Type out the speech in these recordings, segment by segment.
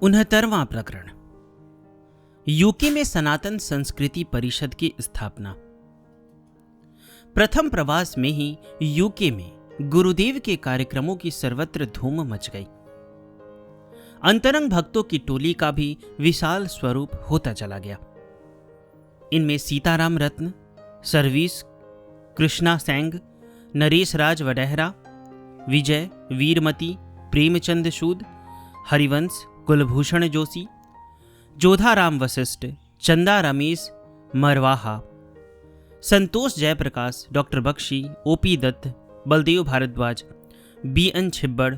69वां प्रकरण। यूके में सनातन संस्कृति परिषद की स्थापना। प्रथम प्रवास में ही यूके में गुरुदेव के कार्यक्रमों की सर्वत्र धूम मच गई। अंतरंग भक्तों की टोली का भी विशाल स्वरूप होता चला गया। इनमें सीताराम रत्न, सर्विस, कृष्णा सेंग, Naresh Raj Vadehra, Vijay, Veermati, Premchand Sood, Harivansh, Kulbhushan Joshi, Jodharam Vashisht, Chanda Ramesh Marwaha, Santosh Jayaprakash, doctor Bakshi, OP Dutt, Baldev Bhardwaj, BN Chhibber,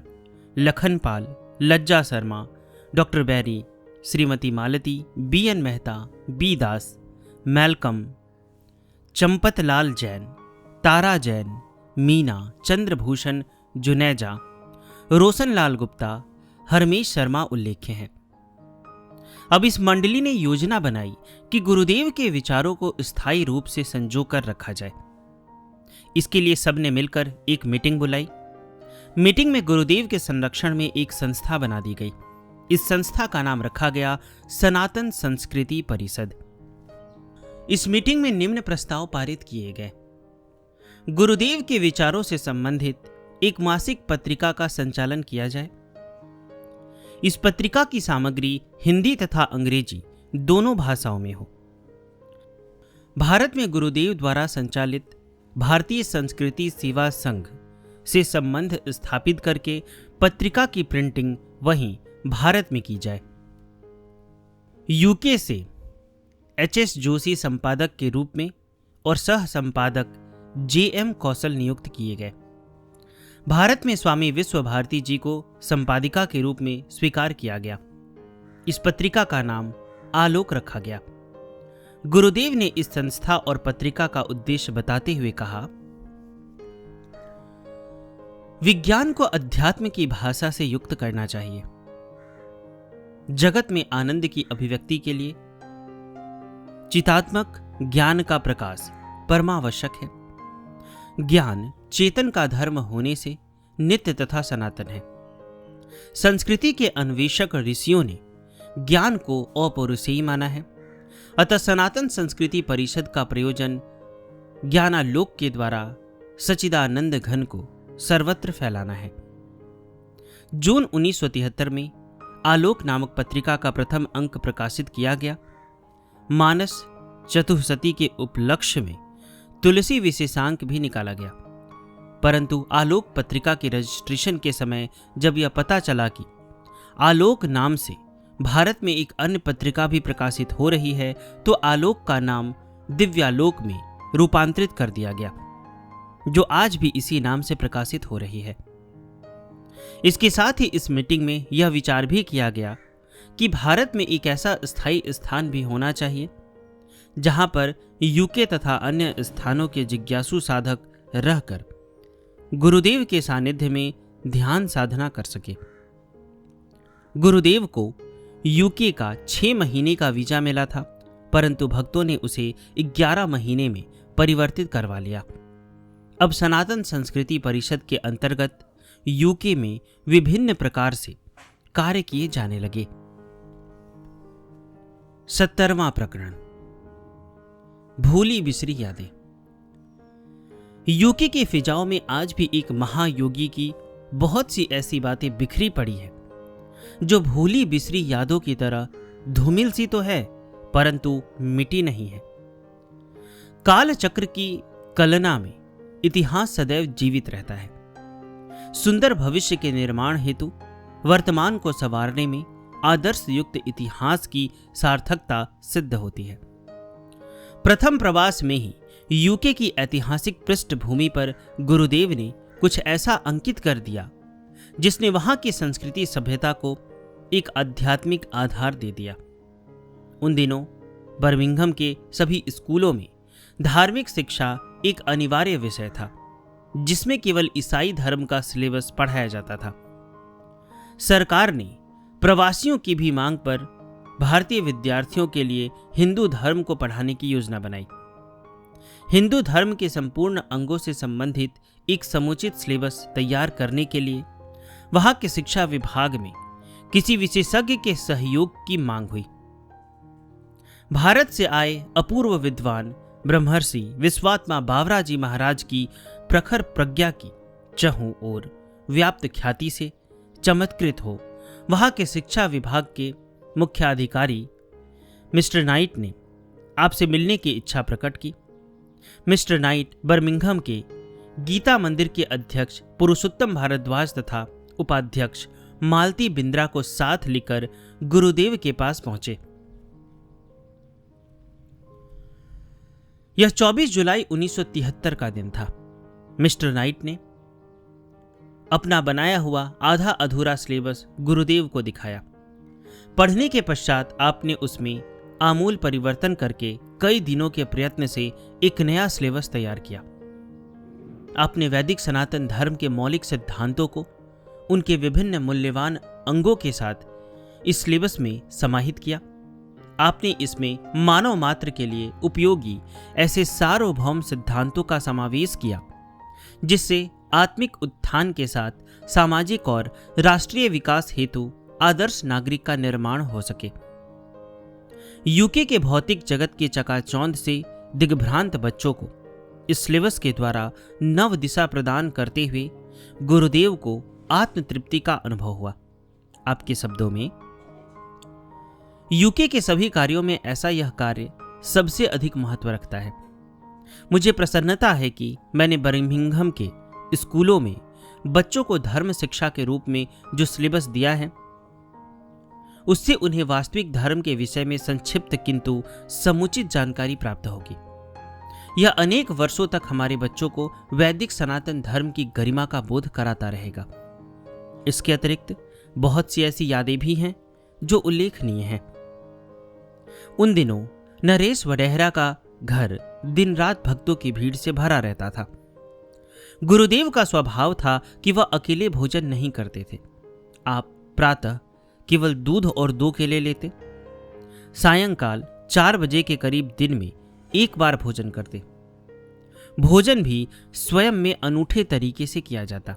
Lakhan Pal, Lajja Sharma, doctor Beri, Shrimati Malti, BN Mehta, B Das, Malcolm, Champatlal Jain, Tara Jain, Meena, Chandrabhushan Juneja, Roshanlal Gupta, Harmesh Sharma उल्लेख्य हैं। अब इस मंडली ने योजना बनाई कि गुरुदेव के विचारों को स्थायी रूप से संजो कर रखा जाए। इसके लिए सबने मिलकर एक मीटिंग बुलाई। मीटिंग में गुरुदेव के संरक्षण में एक संस्था बना दी गई। इस संस्था का नाम रखा गया सनातन संस्कृति परिषद। इस मीटिंग में निम्न प्रस्ताव पारित किए गए। गुरुदेव के विचारों से संबंधित एक मासिक पत्रिका का संचालन किया जाए। इस पत्रिका की सामग्री हिंदी तथा अंग्रेजी दोनों भाषाओं में हो। भारत में गुरुदेव द्वारा संचालित भारतीय संस्कृति सेवा संघ से संबंध स्थापित करके पत्रिका की प्रिंटिंग वहीं भारत में की जाए। यूके से एचएस जोशी संपादक के रूप में और सह संपादक जेएम कौशल नियुक्त किए गए। भारत में स्वामी विश्व भारती जी को संपादिका के रूप में स्वीकार किया गया। इस पत्रिका का नाम आलोक रखा गया। गुरुदेव ने इस संस्था और पत्रिका का उद्देश्य बताते हुए कहा, विज्ञान को अध्यात्म की भाषा से युक्त करना चाहिए। जगत में आनंद की अभिव्यक्ति के लिए चितात्मक ज्ञान का प्रकाश परमावश्यक है। ज्ञान चेतन का धर्म होने से नित्य तथा सनातन है। संस्कृति के अन्वेषक ऋषियों ने ज्ञान को अपौरुषेयी माना है। अतः सनातन संस्कृति परिषद का प्रयोजन ज्ञानालोक के द्वारा सच्चिदानंद घन को सर्वत्र फैलाना है। जून 1973 में आलोक नामक पत्रिका का प्रथम अंक प्रकाशित किया गया। मानस चतुर्शती के उपलक्ष्य में तुलसी विशेषांक भी निकाला गया। परंतु आलोक पत्रिका के रजिस्ट्रेशन के समय जब यह पता चला कि आलोक नाम से भारत में एक अन्य पत्रिका भी प्रकाशित हो रही है, तो आलोक का नाम दिव्यालोक में रूपांतरित कर दिया गया, जो आज भी इसी नाम से प्रकाशित हो रही है। इसके साथ ही इस मीटिंग में यह विचार भी किया गया कि भारत में एक ऐसा स्थायी स्थान भी होना चाहिए जहां पर यूके तथा अन्य स्थानों के जिज्ञासु साधक रहकर गुरुदेव के सानिध्य में ध्यान साधना कर सके। गुरुदेव को यूके का 6 महीने का वीजा मिला था, परंतु भक्तों ने उसे 11 महीने में परिवर्तित करवा लिया। अब सनातन संस्कृति परिषद के अंतर्गत यूके में विभिन्न प्रकार से कार्य किए जाने लगे। 70वां प्रकरण। भूली बिसरी यादें। यूके के फिजाओं में आज भी एक महायोगी की बहुत सी ऐसी बातें बिखरी पड़ी है जो भूली बिसरी यादों की तरह धूमिल सी तो है, परंतु मिटी नहीं है। काल चक्र की कलना में इतिहास सदैव जीवित रहता है। सुंदर भविष्य के निर्माण हेतु वर्तमान को संवारने में आदर्श युक्त इतिहास की सार्थकता सिद्ध होती है। प्रथम प्रवास में ही यूके की ऐतिहासिक पृष्ठभूमि पर गुरुदेव ने कुछ ऐसा अंकित कर दिया जिसने वहां की संस्कृति सभ्यता को एक आध्यात्मिक आधार दे दिया। उन दिनों बर्मिंघम के सभी स्कूलों में धार्मिक शिक्षा एक अनिवार्य विषय था, जिसमें केवल ईसाई धर्म का सिलेबस पढ़ाया जाता था। सरकार ने प्रवासियों की भी मांग पर भारतीय विद्यार्थियों के लिए हिंदू धर्म को पढ़ाने की योजना बनाई। हिंदू धर्म के संपूर्ण अंगों से संबंधित एक समुचित सिलेबस तैयार करने के लिए वहां के शिक्षा विभाग में किसी विशेषज्ञ के सहयोग की मांग हुई। भारत से आए अपूर्व विद्वान ब्रह्मर्षि विश्वात्मा बावरा जी महाराज की प्रखर प्रज्ञा की चहुं ओर व्याप्त ख्याति से चमत्कृत हो वहां के शिक्षा विभाग के मुख्याधिकारी मिस्टर नाइट ने आपसे मिलने की इच्छा प्रकट की। मिस्टर नाइट बर्मिंघम के गीता मंदिर के अध्यक्ष पुरुषोत्तम भारद्वाज तथा उपाध्यक्ष मालती बिंद्रा को साथ लेकर गुरुदेव के पास पहुंचे। यह 24 जुलाई 1973 का दिन था। मिस्टर नाइट ने अपना बनाया हुआ आधा अधूरा सिलेबस गुरुदेव को दिखाया। पढ़ने के पश्चात आपने उसमें आमूल परिवर्तन करके कई दिनों के प्रयत्न से एक नया सिलेबस तैयार किया। आपने वैदिक सनातन धर्म के मौलिक सिद्धांतों को उनके विभिन्न मूल्यवान अंगों के साथ इस सिलेबस में समाहित किया। आपने इसमें मानव मात्र के लिए उपयोगी ऐसे सार्वभौम सिद्धांतों का समावेश किया जिससे आत्मिक उत्थान के साथ सामाजिक और राष्ट्रीय विकास हेतु आदर्श नागरिक का निर्माण हो सके। यूके के भौतिक जगत के चकाचौंध से दिग्भ्रांत बच्चों को इस सिलेबस के द्वारा नव दिशा प्रदान करते हुए गुरुदेव को आत्मतृप्ति का अनुभव हुआ। आपके शब्दों में, यूके के सभी कार्यों में ऐसा यह कार्य सबसे अधिक महत्व रखता है। मुझे प्रसन्नता है कि मैंने बर्मिंघम के स्कूलों में बच्चों को धर्म शिक्षा के रूप में जो सिलेबस दिया है उससे उन्हें वास्तविक धर्म के विषय में संक्षिप्त किंतु समुचित जानकारी प्राप्त होगी। यह अनेक वर्षों तक हमारे बच्चों को वैदिक सनातन धर्म की गरिमा का बोध कराता रहेगा। इसके अतिरिक्त बहुत सी ऐसी यादें भी हैं जो उल्लेखनीय हैं। उन दिनों नरेश वडेहरा का घर दिन रात भक्तों की भीड़ से भरा रहता था। गुरुदेव का स्वभाव था कि वह अकेले भोजन नहीं करते थे। आप प्रातः केवल दूध और 2 केले लेते, सायंकाल 4 बजे के करीब दिन में एक बार भोजन करते। भोजन भी स्वयं में अनूठे तरीके से किया जाता।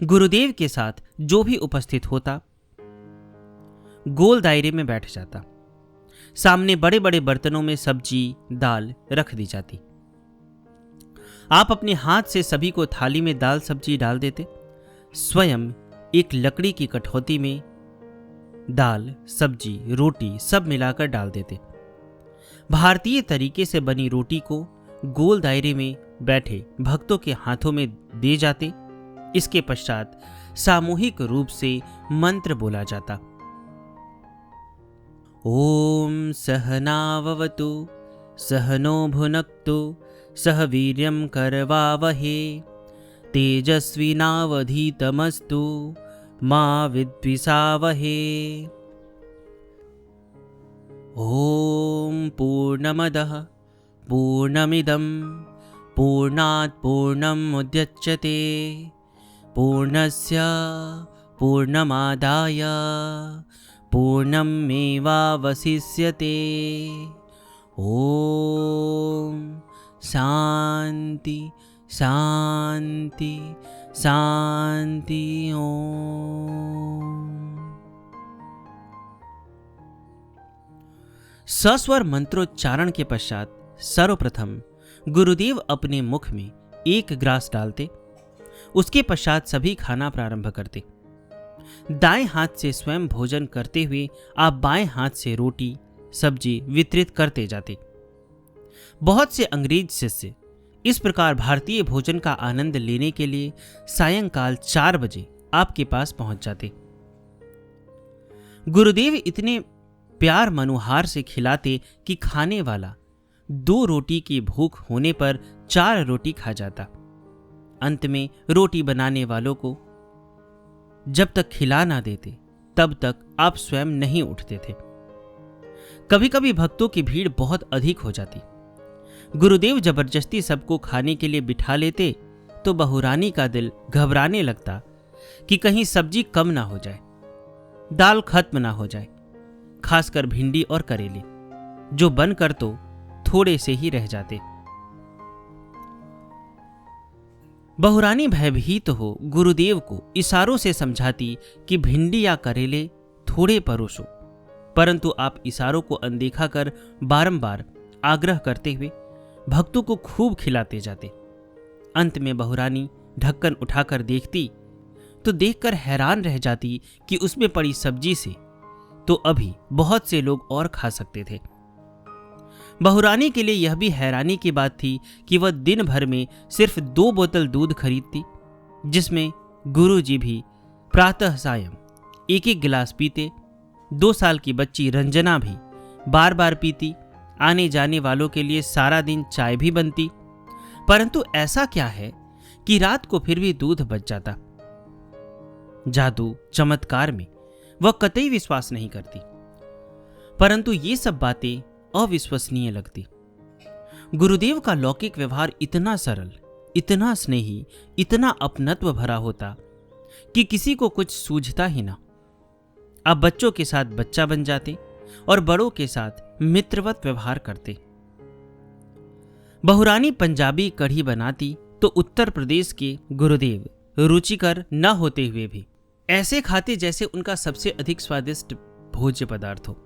गुरुदेव के साथ जो भी उपस्थित होता गोल दायरे में बैठ जाता। सामने बड़े बड़े बर्तनों में सब्जी दाल रख दी जाती। आप अपने हाथ से सभी को थाली में दाल सब्जी डाल देते। स्वयं एक लकड़ी की कठौती में दाल सब्जी रोटी सब मिलाकर डाल देते। भारतीय तरीके से बनी रोटी को गोल दायरे में बैठे भक्तों के हाथों में दे जाते। इसके पश्चात सामूहिक रूप से मंत्र बोला जाता। ओम सहनाववतु सहनो भुनक्तु सह वीर्यं करवावहे तेजस्विनावधीतमस्तु मा विद्विषावहे। ओम पूर्णमदः पूर्णमिदं पूर्णात् पूर्णमुदच्यते पूर्णस्य पूर्णमादाय पूर्णमेवावशिष्यते। ओम शांति शांति शांति। ओम। सस्वर मंत्रोच्चारण के पश्चात सर्वप्रथम गुरुदेव अपने मुख में एक ग्रास डालते। उसके पश्चात सभी खाना प्रारंभ करते। दाएं हाथ से स्वयं भोजन करते हुए आप बाएं हाथ से रोटी सब्जी वितरित करते जाते। बहुत से अंग्रेज शिष्य इस प्रकार भारतीय भोजन का आनंद लेने के लिए सायंकाल 4 बजे आपके पास पहुंच जाते। गुरुदेव इतने प्यार मनुहार से खिलाते कि खाने वाला 2 रोटी की भूख होने पर 4 रोटी खा जाता। अंत में रोटी बनाने वालों को जब तक खिला ना देते तब तक आप स्वयं नहीं उठते थे। कभी कभी भक्तों की भीड़ बहुत अधिक हो जाती। गुरुदेव जबरदस्ती सबको खाने के लिए बिठा लेते तो बहुरानी का दिल घबराने लगता कि कहीं सब्जी कम ना हो जाए, दाल खत्म ना हो जाए, खासकर भिंडी और करेले जो बनकर तो थोड़े से ही रह जाते। बहुरानी भयभीत हो गुरुदेव को इशारों से समझाती कि भिंडी या करेले थोड़े परोसो, परंतु आप इशारों को अनदेखा कर बारंबार आग्रह करते हुए भक्तों को खूब खिलाते जाते। अंत में बहुरानी ढक्कन उठाकर देखती तो देखकर हैरान रह जाती कि उसमें पड़ी सब्जी से तो अभी बहुत से लोग और खा सकते थे। बहुरानी के लिए यह भी हैरानी की बात थी कि वह दिन भर में सिर्फ 2 बोतल दूध खरीदती, जिसमें गुरुजी भी प्रातः सायं एक एक गिलास पीते। 2 साल की बच्ची रंजना भी बार बार पीती। आने जाने वालों के लिए सारा दिन चाय भी बनती, परंतु ऐसा क्या है कि रात को फिर भी दूध बच जाता। जादू चमत्कार में वह कतई विश्वास नहीं करती, परंतु ये सब बातें अविश्वसनीय लगती। गुरुदेव का लौकिक व्यवहार इतना सरल, इतना स्नेही, इतना अपनत्व भरा होता कि किसी को कुछ सूझता ही ना। अब बच्चों के साथ बच्चा बन जाते और बड़ों के साथ मित्रवत व्यवहार करते। बहुरानी पंजाबी कढ़ी बनाती तो उत्तर प्रदेश के गुरुदेव रुचिकर न होते हुए भी ऐसे खाते जैसे उनका सबसे अधिक स्वादिष्ट भोज्य पदार्थ हो।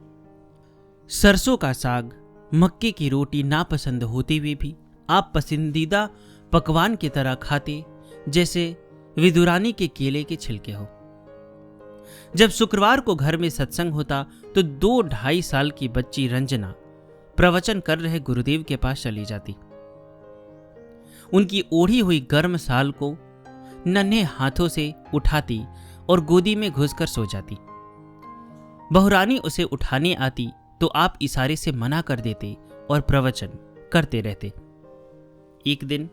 सरसों का साग, मक्के की रोटी नापसंद होते हुए भी आप पसंदीदा पकवान की तरह खाते जैसे विदुरानी के केले के छिलके हो। जब शुक्रवार को घर में सत्संग होता तो 2-2.5 साल की बच्ची रंजना प्रवचन कर रहे गुरुदेव के पास चली जाती। उनकी ओढ़ी हुई गर्म साल को नन्हे हाथों से उठाती और गोदी में घुसकर सो जाती। बहुरानी उसे उठाने आती तो आप इशारे से मना कर देते और प्रवचन करते रहते। एक दिन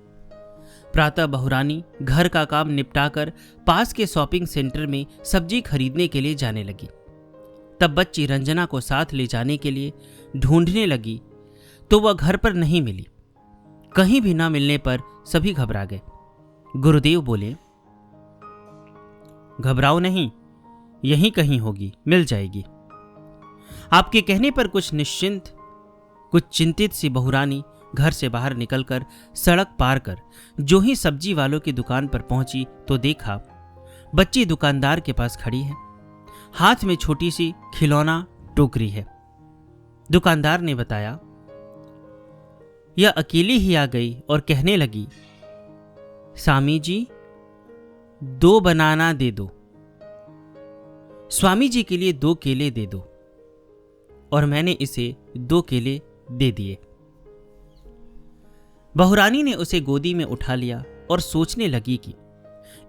प्रातः बहुरानी घर का काम निपटाकर पास के शॉपिंग सेंटर में सब्जी खरीदने के लिए जाने लगी। तब बच्ची रंजना को साथ ले जाने के लिए ढूंढने लगी तो वह घर पर नहीं मिली। कहीं भी ना मिलने पर सभी घबरा गए। गुरुदेव बोले, घबराओ नहीं, यहीं कहीं होगी, मिल जाएगी। आपके कहने पर कुछ चिंतित सी बहुरानी घर से बाहर निकलकर सड़क पार कर जो ही सब्जी वालों की दुकान पर पहुंची तो देखा बच्ची दुकानदार के पास खड़ी है। हाथ में छोटी सी खिलौना टोकरी है। दुकानदार ने बताया, यह अकेली ही आ गई और कहने लगी, स्वामी जी 2 बनाना दे दो, स्वामी जी के लिए 2 केले दे दो। और मैंने इसे 2 केले दे दिए। बहुरानी ने उसे गोदी में उठा लिया और सोचने लगी कि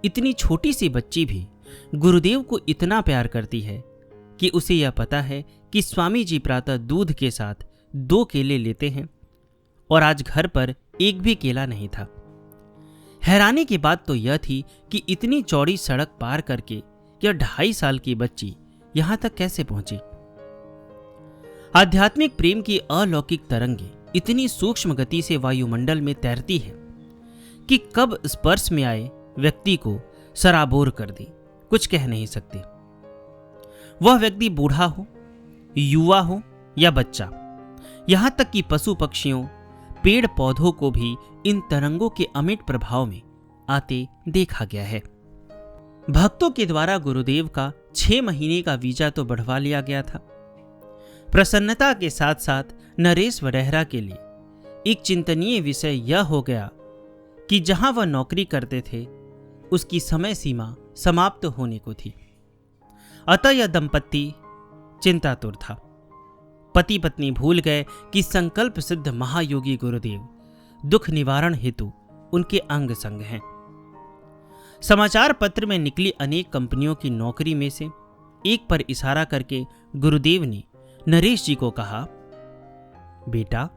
इतनी छोटी सी बच्ची भी गुरुदेव को इतना प्यार करती है कि उसे यह पता है कि स्वामी जी प्रातः दूध के साथ 2 केले लेते हैं और आज घर पर एक भी केला नहीं था। हैरानी की बात तो यह थी कि इतनी चौड़ी सड़क पार करके यह 2.5 साल की बच्ची यहां तक कैसे पहुंची। आध्यात्मिक प्रेम की अलौकिक तरंगे इतनी सूक्ष्म गति से वायुमंडल में तैरती है कि कब स्पर्श में आए व्यक्ति को सराबोर कर दे, कुछ कह नहीं सकते। वह व्यक्ति बूढ़ा हो, युवा हो या बच्चा, यहां तक कि पशु पक्षियों, पेड़ पौधों को भी इन तरंगों के अमिट प्रभाव में आते देखा गया है। भक्तों के द्वारा गुरुदेव का 6 महीने का वीजा तो बढ़वा लिया गया था। प्रसन्नता के साथ साथ नरेश वडेहरा के लिए एक चिंतनीय विषय यह हो गया कि जहां वह नौकरी करते थे उसकी समय सीमा समाप्त होने को थी। अतः यह दंपत्ति चिंतातुर था। पति पत्नी भूल गए कि संकल्प सिद्ध महायोगी गुरुदेव दुख निवारण हेतु उनके अंग संग हैं। समाचार पत्र में निकली अनेक कंपनियों की नौकरी में से एक पर इशारा करके गुरुदेव ने नरेश जी को कहा, बेटा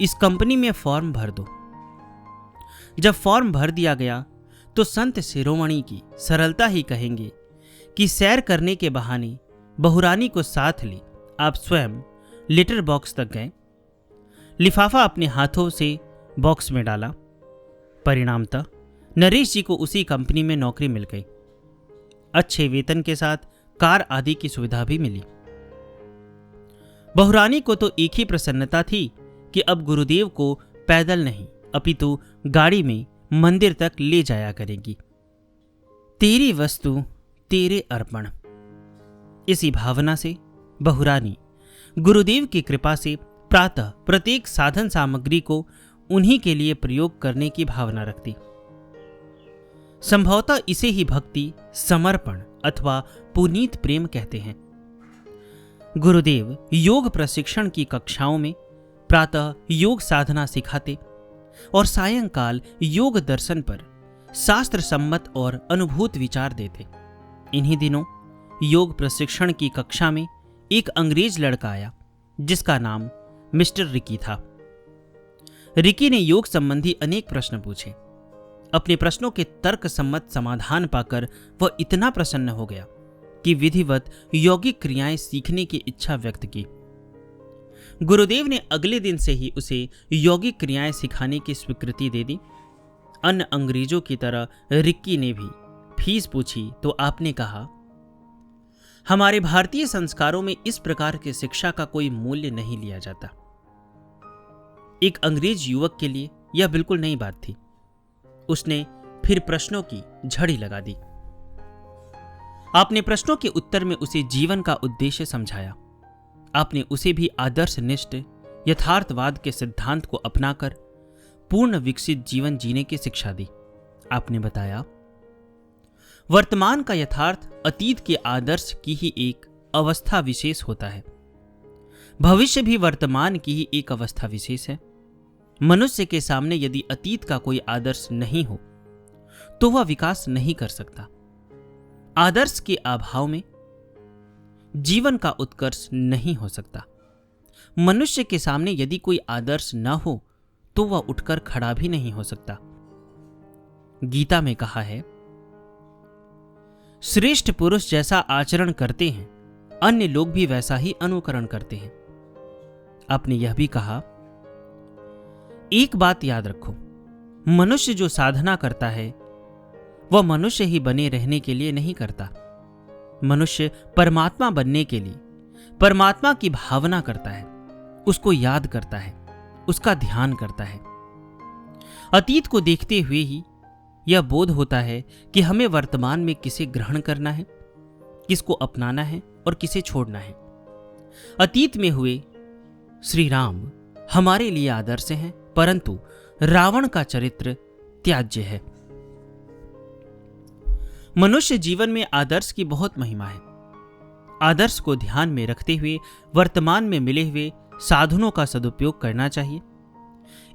इस कंपनी में फॉर्म भर दो। जब फॉर्म भर दिया गया तो संत शिरोमणि की सरलता ही कहेंगे कि सैर करने के बहाने बहुरानी को साथ ले आप स्वयं लेटर बॉक्स तक गए। लिफाफा अपने हाथों से बॉक्स में डाला। परिणामतः नरेश जी को उसी कंपनी में नौकरी मिल गई। अच्छे वेतन के साथ कार आदि की सुविधा भी मिली। बहुरानी को तो एक ही प्रसन्नता थी कि अब गुरुदेव को पैदल नहीं अपितु गाड़ी में मंदिर तक ले जाया करेंगी। तेरी वस्तु तेरे अर्पण। इसी भावना से बहुरानी गुरुदेव की कृपा से प्रातः प्रत्येक साधन सामग्री को उन्हीं के लिए प्रयोग करने की भावना रखती। संभवतः इसे ही भक्ति, समर्पण अथवा पुनीत प्रेम कहते हैं। गुरुदेव योग प्रशिक्षण की कक्षाओं में प्रातः योग साधना सिखाते और सायंकाल योग दर्शन पर शास्त्र सम्मत और अनुभूत विचार देते। इन्हीं दिनों योग प्रशिक्षण की कक्षा में एक अंग्रेज लड़का आया जिसका नाम मिस्टर रिकी था। रिकी ने योग संबंधी अनेक प्रश्न पूछे। अपने प्रश्नों के तर्क सम्मत समाधान पाकर वह इतना प्रसन्न हो गया कि विधिवत यौगिक क्रियाएं सीखने की इच्छा व्यक्त की। गुरुदेव ने अगले दिन से ही उसे यौगिक क्रियाएं सिखाने की स्वीकृति दे दी। अन्य अंग्रेजों की तरह रिक्की ने भी फीस पूछी तो आपने कहा, हमारे भारतीय संस्कारों में इस प्रकार की शिक्षा का कोई मूल्य नहीं लिया जाता। एक अंग्रेज युवक के लिए यह बिल्कुल नई बात थी। उसने फिर प्रश्नों की झड़ी लगा दी। आपने प्रश्नों के उत्तर में उसे जीवन का उद्देश्य समझाया। आपने उसे भी आदर्शनिष्ठ यथार्थवाद के सिद्धांत को अपनाकर पूर्ण विकसित जीवन जीने की शिक्षा दी। आपने बताया, वर्तमान का यथार्थ अतीत के आदर्श की ही एक अवस्था विशेष होता है। भविष्य भी वर्तमान की ही एक अवस्था विशेष है। मनुष्य के सामने यदि अतीत का कोई आदर्श नहीं हो तो वह विकास नहीं कर सकता। आदर्श के अभाव में जीवन का उत्कर्ष नहीं हो सकता। मनुष्य के सामने यदि कोई आदर्श न हो तो वह उठकर खड़ा भी नहीं हो सकता। गीता में कहा है, श्रेष्ठ पुरुष जैसा आचरण करते हैं अन्य लोग भी वैसा ही अनुकरण करते हैं। आपने यह भी कहा, एक बात याद रखो, मनुष्य जो साधना करता है वह मनुष्य ही बने रहने के लिए नहीं करता। मनुष्य परमात्मा बनने के लिए परमात्मा की भावना करता है, उसको याद करता है, उसका ध्यान करता है। अतीत को देखते हुए ही यह बोध होता है कि हमें वर्तमान में किसे ग्रहण करना है, किसको अपनाना है और किसे छोड़ना है। अतीत में हुए श्री राम हमारे लिए आदर्श हैं, परंतु रावण का चरित्र त्याज्य है। मनुष्य जीवन में आदर्श की बहुत महिमा है। आदर्श को ध्यान में रखते हुए वर्तमान में मिले हुए साधनों का सदुपयोग करना चाहिए।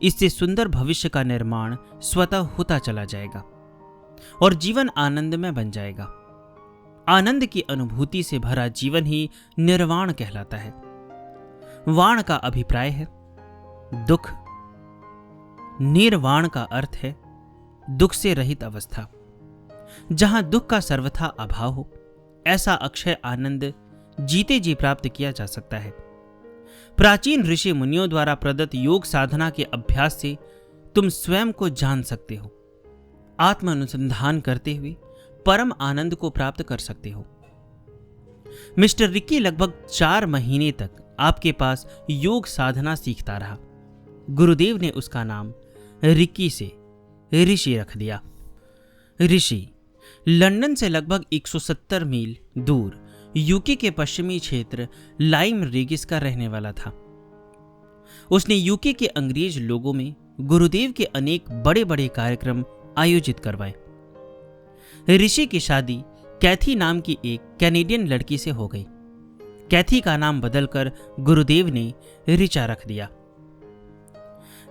इससे सुंदर भविष्य का निर्माण स्वतः होता चला जाएगा और जीवन आनंदमय बन जाएगा। आनंद की अनुभूति से भरा जीवन ही निर्वाण कहलाता है। वाण का अभिप्राय है दुख, निर्वाण का अर्थ है दुख से रहित अवस्था। जहां दुख का सर्वथा अभाव हो, ऐसा अक्षय आनंद जीते जी प्राप्त किया जा सकता है। प्राचीन ऋषि मुनियों द्वारा प्रदत्त योग साधना के अभ्यास से तुम स्वयं को जान सकते हो। आत्म अनुसंधान करते हुए परम आनंद को प्राप्त कर सकते हो। मिस्टर रिकी लगभग 4 महीने तक आपके पास योग साधना सीखता रहा। गुरुदेव ने उसका नाम रिकी से ऋषि रख दिया। ऋषि लंदन से लगभग 170 मील दूर यूके के पश्चिमी क्षेत्र लाइम रेगिस का रहने वाला था। उसने यूके के अंग्रेज लोगों में गुरुदेव के अनेक बड़े बड़े कार्यक्रम आयोजित करवाए। ऋषि की शादी कैथी नाम की एक कैनेडियन लड़की से हो गई। कैथी का नाम बदलकर गुरुदेव ने ऋचा रख दिया।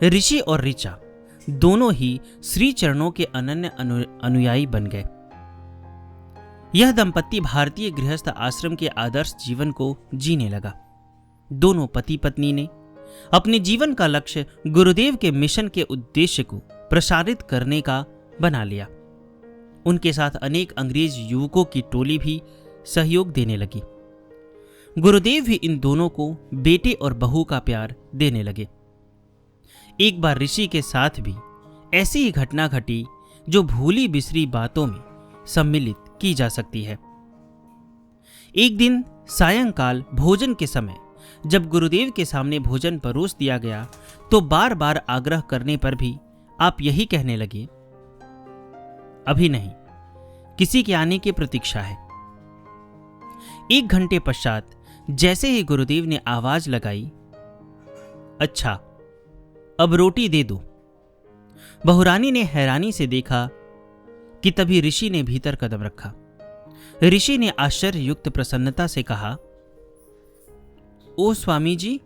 ऋषि और ऋचा दोनों ही श्री चरणों के अनन्य अनुयायी बन गए। यह दंपत्ति भारतीय गृहस्थ आश्रम के आदर्श जीवन को जीने लगा। दोनों पति पत्नी ने अपने जीवन का लक्ष्य गुरुदेव के मिशन के उद्देश्य को प्रसारित करने का बना लिया। उनके साथ अनेक अंग्रेज युवकों की टोली भी सहयोग देने लगी। गुरुदेव भी इन दोनों को बेटे और बहू का प्यार देने लगे। एक बार ऋषि के साथ भी ऐसी ही घटना घटी जो भूली बिसरी बातों में सम्मिलित की जा सकती है। एक दिन सायंकाल भोजन के समय जब गुरुदेव के सामने भोजन परोस दिया गया तो बार बार आग्रह करने पर भी आप यही कहने लगे अभी नहीं, किसी के आने की प्रतीक्षा है। 1 घंटे पश्चात जैसे ही गुरुदेव ने आवाज लगाई, अच्छा अब रोटी दे दो, बहुरानी ने हैरानी से देखा कि तभी ऋषि ने भीतर कदम रखा। ऋषि ने आश्चर्ययुक्त प्रसन्नता से कहा, ओ स्वामी जी,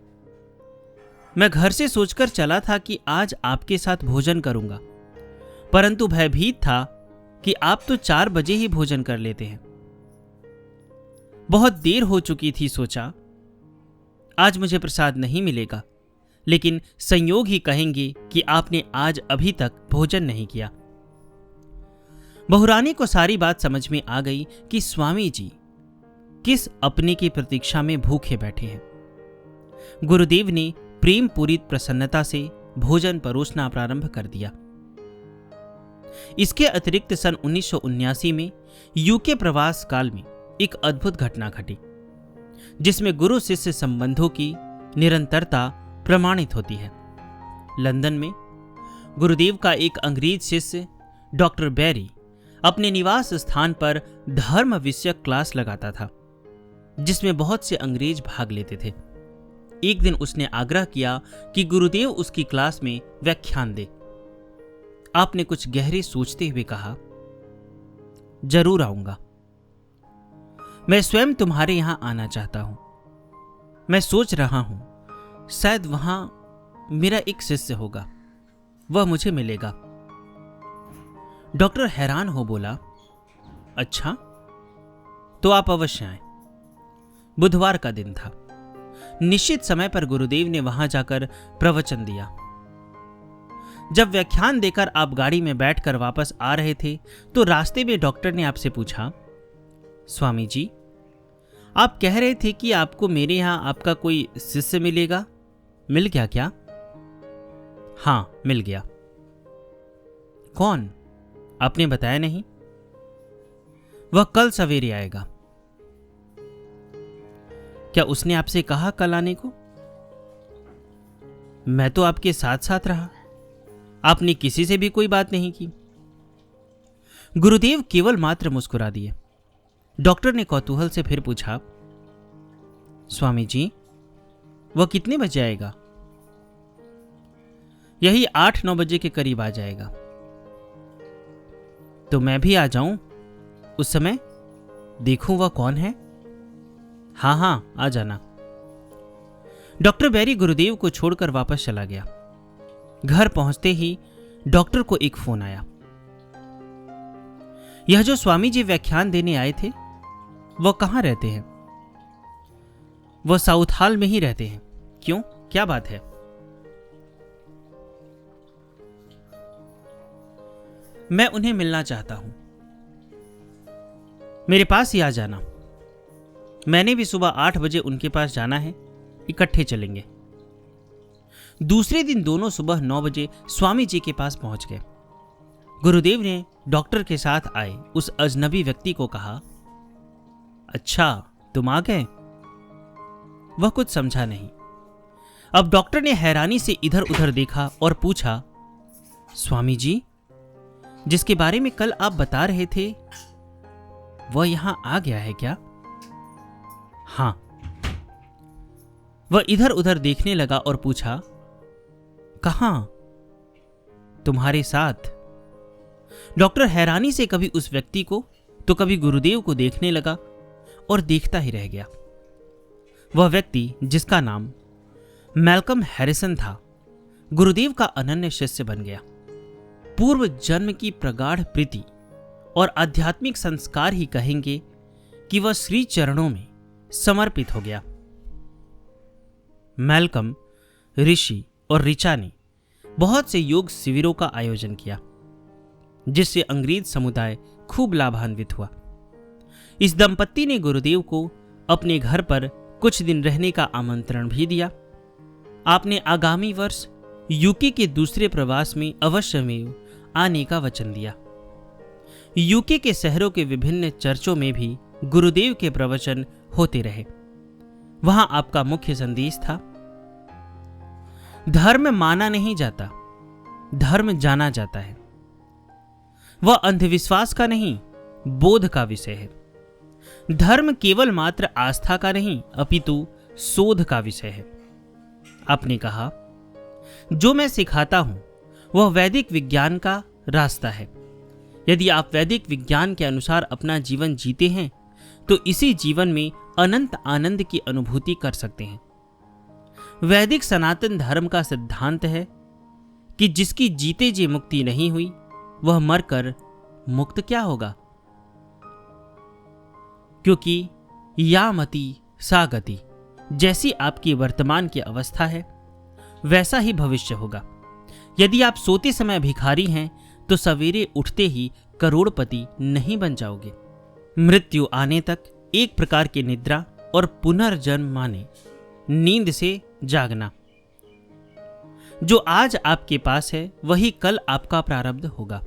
मैं घर से सोचकर चला था कि आज आपके साथ भोजन करूंगा, परंतु भयभीत था कि आप तो 4 बजे ही भोजन कर लेते हैं। बहुत देर हो चुकी थी, सोचा आज मुझे प्रसाद नहीं मिलेगा, लेकिन संयोग ही कहेंगे कि आपने आज अभी तक भोजन नहीं किया। बहुरानी को सारी बात समझ में आ गई कि स्वामी जी किस अपने की प्रतीक्षा में भूखे बैठे हैं। गुरुदेव ने प्रेम पूरित प्रसन्नता से भोजन परोसना प्रारंभ कर दिया। इसके अतिरिक्त सन 1979 में यूके प्रवास काल में एक अद्भुत घटना घटी, जिसमें गुरु शिष्य संबंधों की निरंतरता प्रमाणित होती है। लंदन में गुरुदेव का एक अंग्रेज शिष्य डॉक्टर बेरी अपने निवास स्थान पर धर्म विषयक क्लास लगाता था, जिसमें बहुत से अंग्रेज भाग लेते थे। एक दिन उसने आग्रह किया कि गुरुदेव उसकी क्लास में व्याख्यान दे। आपने कुछ गहरे सोचते हुए कहा, जरूर आऊंगा। मैं स्वयं तुम्हारे यहां आना चाहता हूं। मैं सोच रहा हूं शायद वहां मेरा एक शिष्य होगा, वह मुझे मिलेगा। डॉक्टर हैरान हो बोला, अच्छा तो आप अवश्य आएं। बुधवार का दिन था। निश्चित समय पर गुरुदेव ने वहां जाकर प्रवचन दिया। जब व्याख्यान देकर आप गाड़ी में बैठकर वापस आ रहे थे तो रास्ते में डॉक्टर ने आपसे पूछा, स्वामी जी, आप कह रहे थे कि आपको मेरे यहां आपका कोई शिष्य मिलेगा, मिल गया क्या? हां, मिल गया। कौन? आपने बताया नहीं। वह कल सवेरे आएगा। क्या उसने आपसे कहा कल आने को? मैं तो आपके साथ साथ रहा, आपने किसी से भी कोई बात नहीं की। गुरुदेव केवल मात्र मुस्कुरा दिए। डॉक्टर ने कौतूहल से फिर पूछा, स्वामी जी, वह कितने बजे आएगा? यही 8-9 बजे के करीब आ जाएगा। तो मैं भी आ जाऊं उस समय, देखूं वह कौन है। हाँ हाँ, आ जाना। डॉक्टर बेरी गुरुदेव को छोड़कर वापस चला गया। घर पहुंचते ही डॉक्टर को एक फोन आया। यह जो स्वामी जी व्याख्यान देने आए थे, वह कहां रहते हैं? वह साउथ हॉल में ही रहते हैं। क्यों, क्या बात है? मैं उन्हें मिलना चाहता हूं, मेरे पास ही आ जाना। मैंने भी सुबह 8 बजे उनके पास जाना है, इकट्ठे चलेंगे। दूसरे दिन दोनों सुबह 9 बजे स्वामी जी के पास पहुंच गए। गुरुदेव ने डॉक्टर के साथ आए उस अजनबी व्यक्ति को कहा, अच्छा तुम आ गए। वह कुछ समझा नहीं। अब डॉक्टर ने हैरानी से इधर उधर देखा और पूछा, स्वामी जी, जिसके बारे में कल आप बता रहे थे, वह यहां आ गया है क्या? हां। वह इधर उधर देखने लगा और पूछा, कहां? तुम्हारे साथ। डॉक्टर हैरानी से कभी उस व्यक्ति को तो कभी गुरुदेव को देखने लगा और देखता ही रह गया। वह व्यक्ति, जिसका नाम मैल्कम हैरिसन था, गुरुदेव का अनन्य शिष्य बन गया। पूर्व जन्म की प्रगाढ़ प्रीति और आध्यात्मिक संस्कार ही कहेंगे कि वह श्री चरणों में समर्पित हो गया। मैल्कम, ऋषि और ऋचा ने बहुत से योग शिविरों का आयोजन किया, जिससे अंग्रेज समुदाय खूब लाभान्वित हुआ। इस दंपत्ति ने गुरुदेव को अपने घर पर कुछ दिन रहने का आमंत्रण भी दिया। आपने आगामी वर्ष यूके के दूसरे प्रवास में अवश्य में आने का वचन दिया। यूके के शहरों के विभिन्न चर्चों में भी गुरुदेव के प्रवचन होते रहे। वहां आपका मुख्य संदेश था, धर्म माना नहीं जाता, धर्म जाना जाता है। वह अंधविश्वास का नहीं, बोध का विषय है। धर्म केवल मात्र आस्था का नहीं, अपितु शोध का विषय है। आपने कहा, जो मैं सिखाता हूं वह वैदिक विज्ञान का रास्ता है। यदि आप वैदिक विज्ञान के अनुसार अपना जीवन जीते हैं तो इसी जीवन में अनंत आनंद की अनुभूति कर सकते हैं। वैदिक सनातन धर्म का सिद्धांत है कि जिसकी जीते जी मुक्ति नहीं हुई वह मरकर मुक्त क्या होगा, क्योंकि या मति सा गति, जैसी आपकी वर्तमान की अवस्था है वैसा ही भविष्य होगा। यदि आप सोते समय भिखारी हैं तो सवेरे उठते ही करोड़पति नहीं बन जाओगे। मृत्यु आने तक एक प्रकार की निद्रा और पुनर्जन्म माने नींद से जागना। जो आज आपके पास है वही कल आपका प्रारब्ध होगा।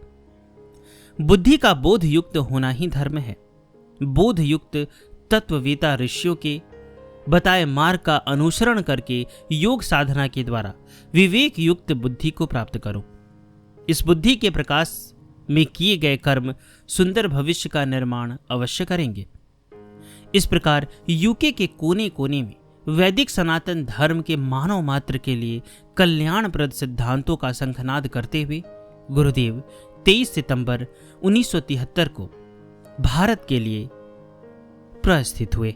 बुद्धि का बोध युक्त होना ही धर्म है। बोध युक्त तत्ववेता ऋषियों के बताए मार्ग का अनुसरण करके योग साधना के द्वारा विवेक युक्त बुद्धि को प्राप्त करो। इस बुद्धि के प्रकाश में किए गए कर्म सुंदर भविष्य का निर्माण अवश्य करेंगे। इस प्रकार यूके के कोने कोने में वैदिक सनातन धर्म के मानव मात्र के लिए कल्याणप्रद सिद्धांतों का शंखनाद करते हुए गुरुदेव 23 सितंबर 1973 को भारत के लिए प्रस्थित हुए।